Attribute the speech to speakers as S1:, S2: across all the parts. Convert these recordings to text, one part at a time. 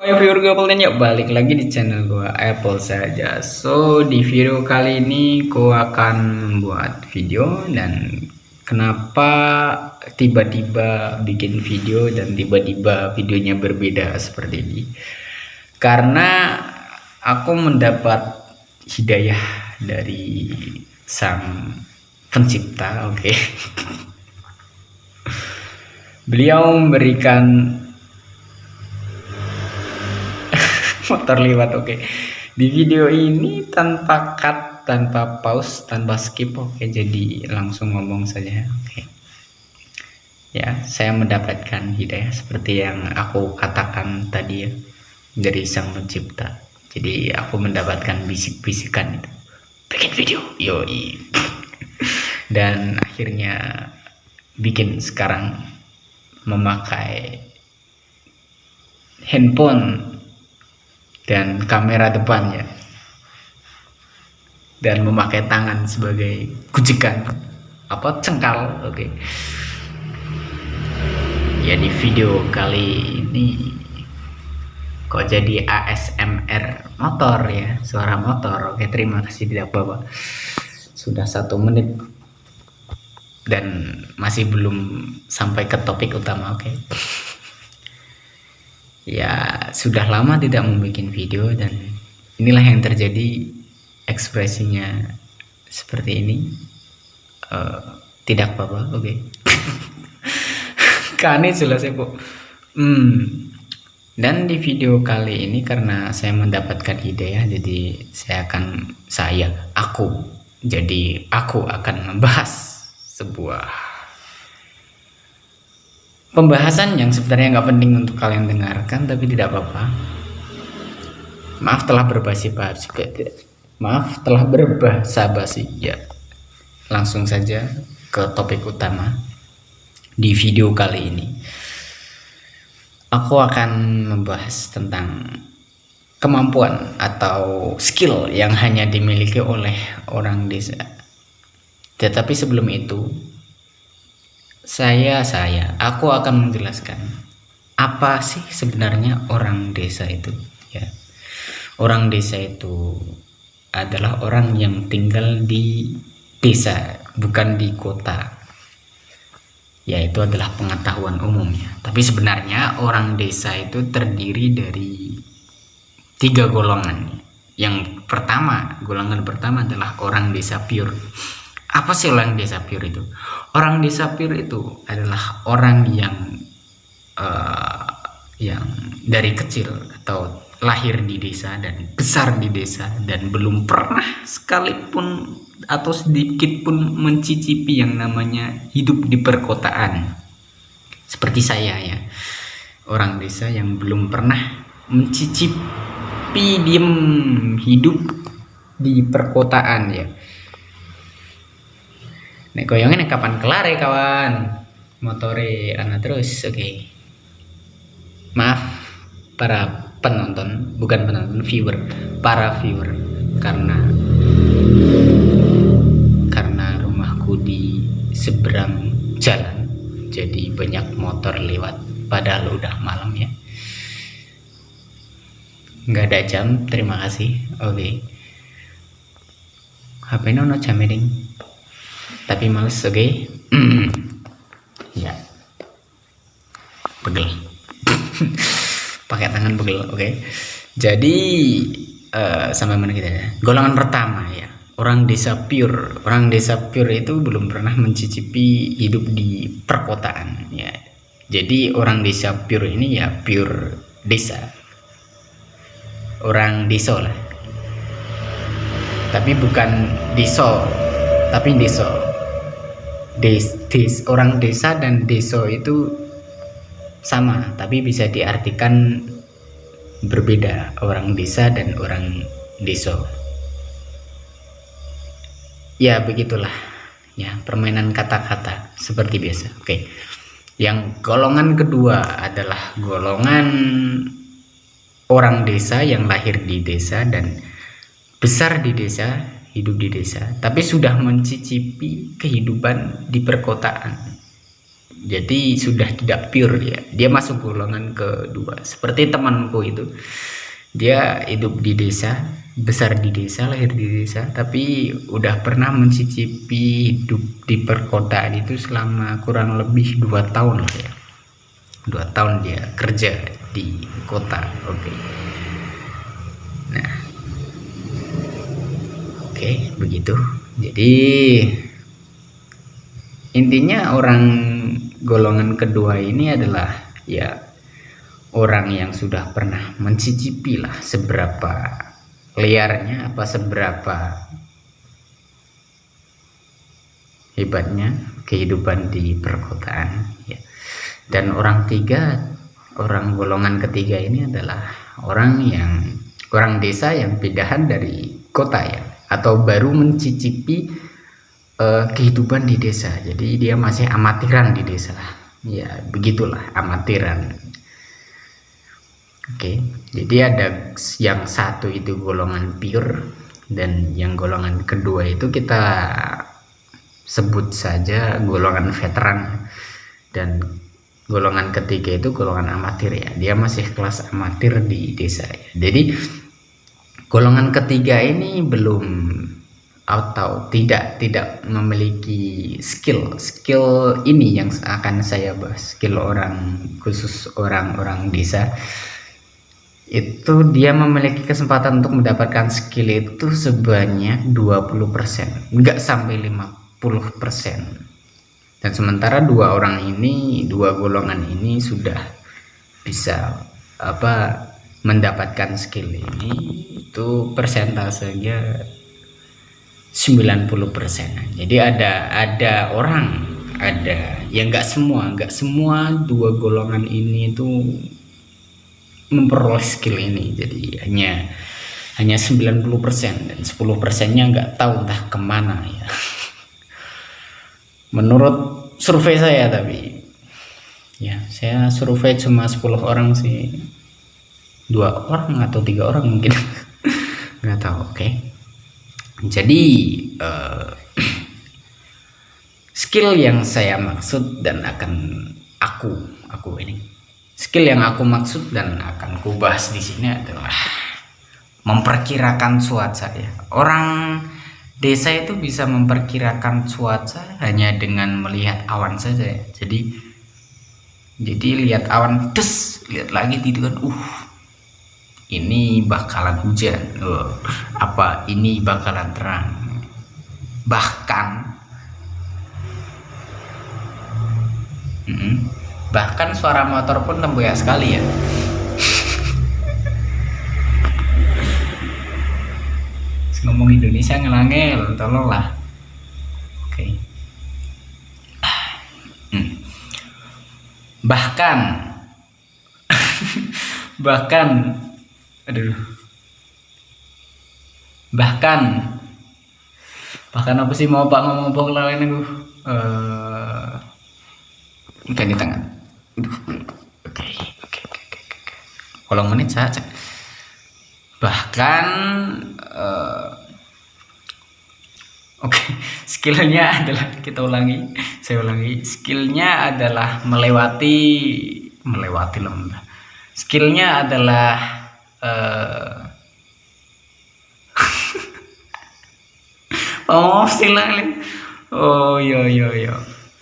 S1: Hai viewer gue yuk balik lagi di channel gua Apple saja. So di video kali ini gua akan membuat video, dan kenapa tiba-tiba bikin video dan tiba-tiba videonya berbeda seperti ini, karena aku mendapat hidayah dari sang pencipta. Oke. Beliau memberikan motor lewat. Oke. Di video ini tanpa cut, tanpa pause, tanpa skip. Oke, jadi langsung ngomong saja. Oke. Ya, saya mendapatkan hidayah seperti yang aku katakan tadi ya, dari sang pencipta. Jadi aku mendapatkan bisik-bisikan itu, bikin video, yoi. Dan akhirnya bikin sekarang memakai handphone dan kamera depannya, dan memakai tangan sebagai gujikan cengkal. Oke. Ya, di video kali ini kok jadi ASMR motor ya, suara motor. Oke, terima kasih tidak apa-apa. Sudah 1 menit dan masih belum sampai ke topik utama. Oke. Ya, sudah lama tidak membuat video, dan inilah yang terjadi, ekspresinya seperti ini. Tidak apa-apa. Oke. Kani selesai kok. Dan di video kali ini karena saya mendapatkan hidayah, jadi aku akan membahas sebuah pembahasan yang sebenarnya nggak penting untuk kalian dengarkan, tapi tidak apa-apa. Maaf telah berbahasa basi. Ya, langsung saja ke topik utama. Di video kali ini aku akan membahas tentang kemampuan atau skill yang hanya dimiliki oleh orang desa. Tetapi sebelum itu, aku akan menjelaskan apa sih sebenarnya orang desa itu ya. Orang desa itu adalah orang yang tinggal di desa, bukan di kota. Ya, itu adalah pengetahuan umumnya. Tapi sebenarnya orang desa itu terdiri dari 3 golongan. Golongan pertama adalah orang desa pure. Apa sih orang desa pure itu? Orang desa pure itu adalah orang yang dari kecil atau lahir di desa dan besar di desa, dan belum pernah sekalipun atau sedikit pun mencicipi yang namanya hidup di perkotaan. Seperti saya ya, orang desa yang belum pernah mencicipi hidup di perkotaan ya. Nek goyongnya kapan kelar ya kawan, motore ana terus. Oke. Maaf para penonton, bukan penonton, para viewer, karena rumahku di seberang jalan, jadi banyak motor lewat, padahal udah malam ya, nggak ada jam. Terima kasih. Oke. HP no jam ding, tapi males. Oke. Ya, pegel. Pakai tangan pegel. Oke. Jadi sampai mana kita ya? Golongan pertama ya, orang desa pure. Orang desa pure itu belum pernah mencicipi hidup di perkotaan ya. Jadi orang desa pure ini ya pure desa, orang deso lah, tapi bukan deso, tapi deso. Orang desa dan deso itu sama, tapi bisa diartikan berbeda, orang desa dan orang deso. Ya begitulah ya, permainan kata-kata seperti biasa. Oke. Yang golongan kedua adalah golongan orang desa yang lahir di desa dan besar di desa, hidup di desa, tapi sudah mencicipi kehidupan di perkotaan. Jadi sudah tidak pure dia masuk golongan kedua. Seperti temanku itu, dia hidup di desa, besar di desa, lahir di desa, tapi udah pernah mencicipi hidup di perkotaan itu selama kurang lebih 2 tahun lah ya. 2 tahun dia kerja di kota. Oke. Nah, oke, begitu. Jadi intinya orang golongan kedua ini adalah ya orang yang sudah pernah mencicipi lah seberapa liarnya apa seberapa hebatnya kehidupan di perkotaan ya. Dan orang golongan ketiga ini adalah orang desa yang pindahan dari kota ya, atau baru mencicipi kehidupan di desa. Jadi dia masih amatiran di desa ya, begitulah, amatiran. Oke, jadi ada yang satu itu golongan pure, dan yang golongan kedua itu kita sebut saja golongan veteran, dan golongan ketiga itu golongan amatir ya, dia masih kelas amatir di desa ya. Jadi golongan ketiga ini belum atau tidak memiliki skill ini yang akan saya bahas, skill orang khusus orang desa. Itu dia memiliki kesempatan untuk mendapatkan skill itu sebanyak 20%, enggak sampai 50%. Dan sementara dua golongan ini sudah bisa mendapatkan skill ini, itu persentasenya 90%. Jadi ada yang enggak semua dua golongan ini itu memperoleh skill ini. Jadi hanya 90%, dan 10%-nya nggak tahu entah kemana ya. Menurut survei saya, tapi ya saya survei cuma 10 orang sih, 2 orang atau 3 orang mungkin nggak tahu. Oke. Jadi skill yang saya maksud dan akan skill yang aku maksud dan akan kubahas di sini adalah memperkirakan cuaca ya. Orang desa itu bisa memperkirakan cuaca hanya dengan melihat awan saja ya. Jadi lihat awan, lihat lagi gitu kan, ini bakalan hujan, ini bakalan terang. Bahkan suara motor pun temboyak sekali ya. Ngomong Indonesia ngelangel, tolonglah. Oke. Bahkan apa sih mau Pak ngomong lain aku ganti tangan. Oke. Kolong menit saja. Bahkan skillnya adalah, saya ulangi, skillnya adalah melewati lembah. Skillnya adalah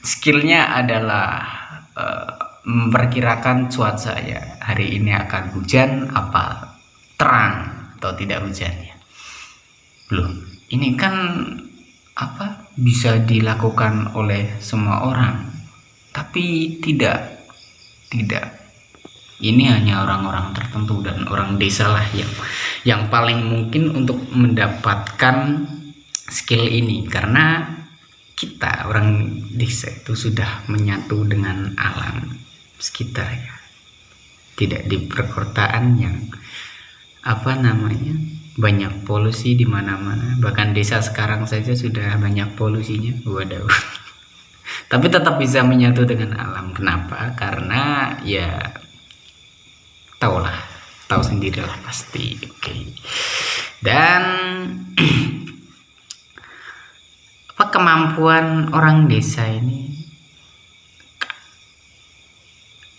S1: skillnya adalah memperkirakan cuaca ya, hari ini akan hujan apa terang atau tidak hujan ya. Loh, ini kan bisa dilakukan oleh semua orang, tapi tidak, ini hanya orang-orang tertentu dan orang desa lah yang paling mungkin untuk mendapatkan skill ini, karena kita orang desa itu sudah menyatu dengan alam sekitar ya, tidak di perkotaan yang banyak polusi di mana-mana. Bahkan desa sekarang saja sudah banyak polusinya, waduh. Tapi tetap bisa menyatu dengan alam. Kenapa? Karena ya tahu sendirilah pasti. Oke. Dan kemampuan orang desa ini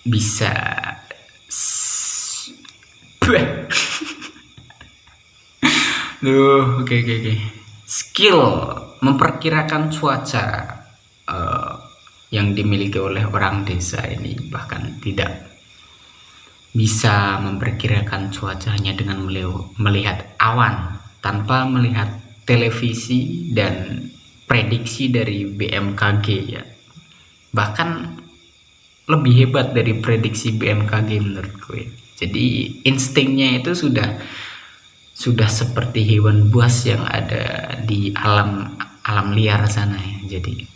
S1: bisa oke. Skill memperkirakan cuaca yang dimiliki oleh orang desa ini bahkan tidak bisa memperkirakan cuaca hanya dengan melihat awan tanpa melihat televisi dan prediksi dari BMKG ya. Bahkan lebih hebat dari prediksi BMKG menurut gue. Jadi instingnya itu sudah seperti hewan buas yang ada di alam liar sana ya. Jadi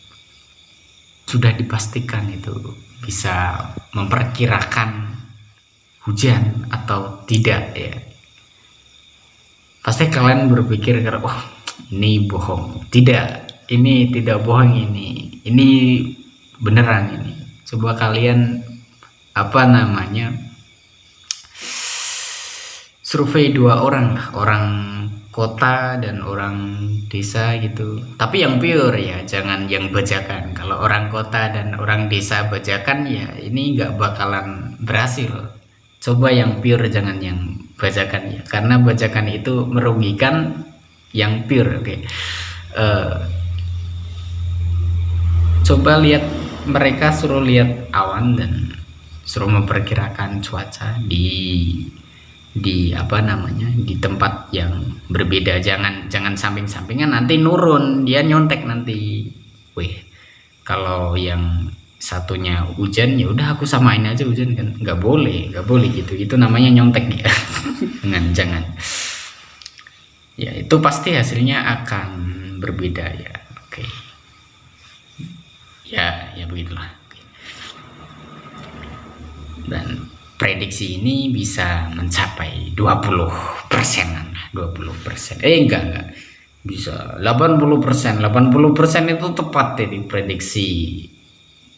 S1: sudah dipastikan itu bisa memperkirakan hujan atau tidak ya. Pasti kalian berpikir karena oh ini bohong. Tidak, ini tidak bohong, ini beneran ini. Coba kalian survei 2 orang lah, orang kota dan orang desa gitu, tapi yang pure ya, jangan yang bajakan. Kalau orang kota dan orang desa bajakan ya ini nggak bakalan berhasil. Coba yang pure, jangan yang bajakan ya, karena bajakan itu merugikan yang pure. Oke. Coba lihat, mereka suruh lihat awan dan suruh memperkirakan cuaca di tempat yang berbeda. Jangan samping-sampingan, nanti nurun, dia nyontek nanti. Wih, kalau yang satunya hujan ya udah aku samain aja hujan, kan nggak boleh gitu, itu namanya nyontek ya. jangan ya, itu pasti hasilnya akan berbeda ya. Oke. Ya begitulah. Dan prediksi ini bisa mencapai 20%-an, 20%. Enggak. Bisa 80%. 80% itu tepat di prediksi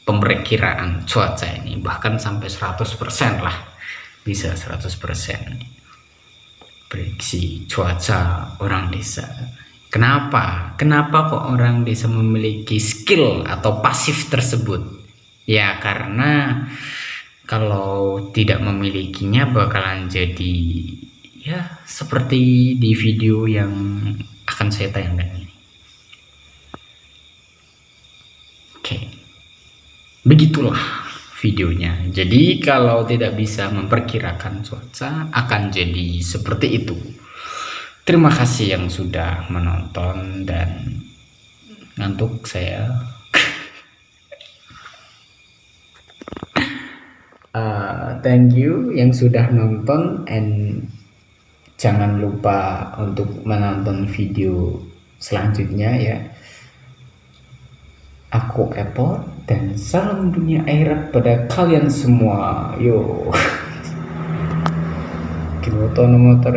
S1: pemperkiraan cuaca ini, bahkan sampai 100% lah. Bisa 100% prediksi cuaca orang desa. Kenapa kok orang desa memiliki skill atau pasif tersebut? Ya karena kalau tidak memilikinya bakalan jadi ya seperti di video yang akan saya tayangkan ini. Oke, begitulah videonya. Jadi kalau tidak bisa memperkirakan cuaca akan jadi seperti itu. Terima kasih yang sudah menonton, dan ngantuk saya. Thank you yang sudah nonton, and jangan lupa untuk menonton video selanjutnya ya. Aku Apple, dan salam dunia akhirat pada kalian semua. Yo. Kita motor